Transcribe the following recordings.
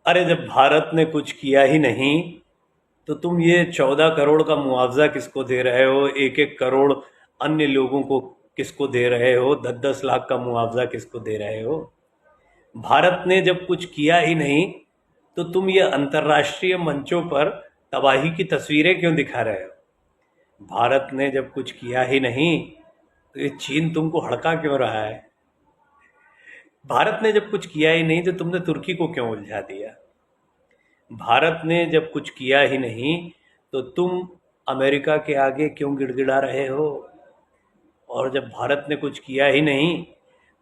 अरे जब भारत ने कुछ किया ही नहीं तो तुम ये 14 करोड़ का मुआवजा किसको दे रहे हो? एक एक करोड़ अन्य लोगों को किसको दे रहे हो? 10-10 लाख का मुआवजा किसको दे रहे हो? भारत ने जब कुछ किया ही नहीं तो तुम ये अंतर्राष्ट्रीय मंचों पर तबाही की तस्वीरें क्यों दिखा रहे हो? भारत ने जब कुछ किया ही नहीं तो ये चीन तुमको हड़का क्यों रहा है? भारत ने जब कुछ किया ही नहीं तो तुमने तुर्की को क्यों उलझा दिया? भारत ने जब कुछ किया ही नहीं तो तुम अमेरिका के आगे क्यों गिड़गिड़ा रहे हो? और जब भारत ने कुछ किया ही नहीं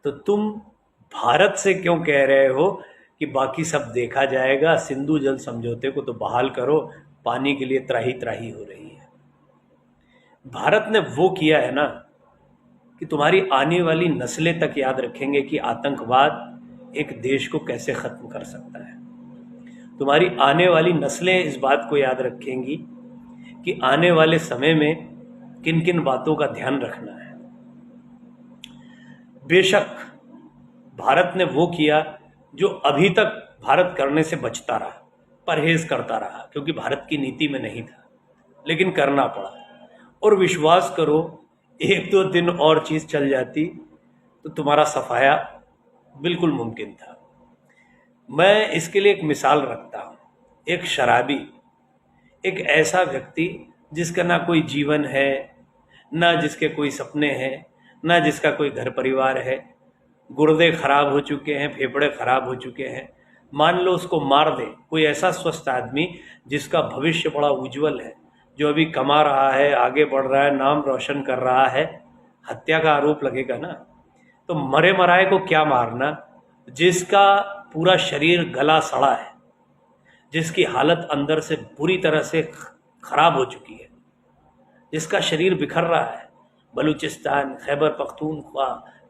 तो तुम भारत से क्यों कह रहे हो कि बाकी सब देखा जाएगा, सिंधु जल समझौते को तो बहाल करो, पानी के लिए त्राही त्राही हो रही है। भारत ने वो किया है ना कि तुम्हारी आने वाली नस्लें तक याद रखेंगे कि आतंकवाद एक देश को कैसे खत्म कर सकता है। तुम्हारी आने वाली नस्लें इस बात को याद रखेंगी कि आने वाले समय में किन किन बातों का ध्यान रखना है। बेशक भारत ने वो किया जो अभी तक भारत करने से बचता रहा, परहेज करता रहा, क्योंकि भारत की नीति में नहीं था, लेकिन करना पड़ा। और विश्वास करो, एक दो दिन और चीज चल जाती तो तुम्हारा सफाया बिल्कुल मुमकिन था। मैं इसके लिए एक मिसाल रखता हूं। एक शराबी, एक ऐसा व्यक्ति जिसका ना कोई जीवन है, ना जिसके कोई सपने हैं, ना जिसका कोई घर परिवार है, गुर्दे खराब हो चुके हैं, फेफड़े खराब हो चुके हैं, मान लो उसको मार दे कोई ऐसा स्वस्थ आदमी जिसका भविष्य बड़ा उज्जवल है, जो अभी कमा रहा है, आगे बढ़ रहा है, नाम रोशन कर रहा है, हत्या का आरोप लगेगा ना। तो मरे मराए को क्या मारना, जिसका पूरा शरीर गला सड़ा है, जिसकी हालत अंदर से बुरी तरह से खराब हो चुकी है, जिसका शरीर बिखर रहा है, बलूचिस्तान, खैबर पख्तूनख्वा,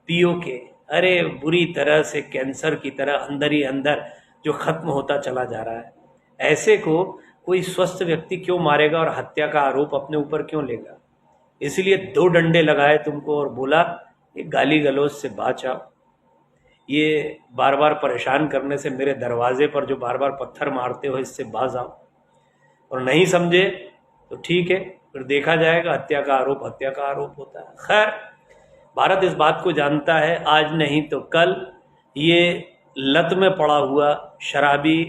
पीओके, अरे बुरी तरह से कैंसर की तरह अंदर ही अंदर जो खत्म होता चला जा रहा है, ऐसे को कोई स्वस्थ व्यक्ति क्यों मारेगा और हत्या का आरोप अपने ऊपर क्यों लेगा? इसलिए 2 डंडे लगाए तुमको और बोला ये गाली गलौज से बाच आओ, ये बार बार परेशान करने से, मेरे दरवाजे पर जो बार बार पत्थर मारते हो, इससे बाज आओ। और नहीं समझे तो ठीक है, फिर देखा जाएगा, हत्या का आरोप हत्या का आरोप होता है। खैर, भारत इस बात को जानता है, आज नहीं तो कल ये लत में पड़ा हुआ शराबी,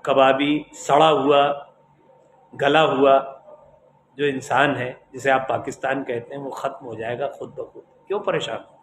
कबाबी, सड़ा हुआ, गला हुआ जो इंसान है, जिसे आप पाकिस्तान कहते हैं, वो खत्म हो जाएगा खुद ब खुद। क्यों परेशान हो?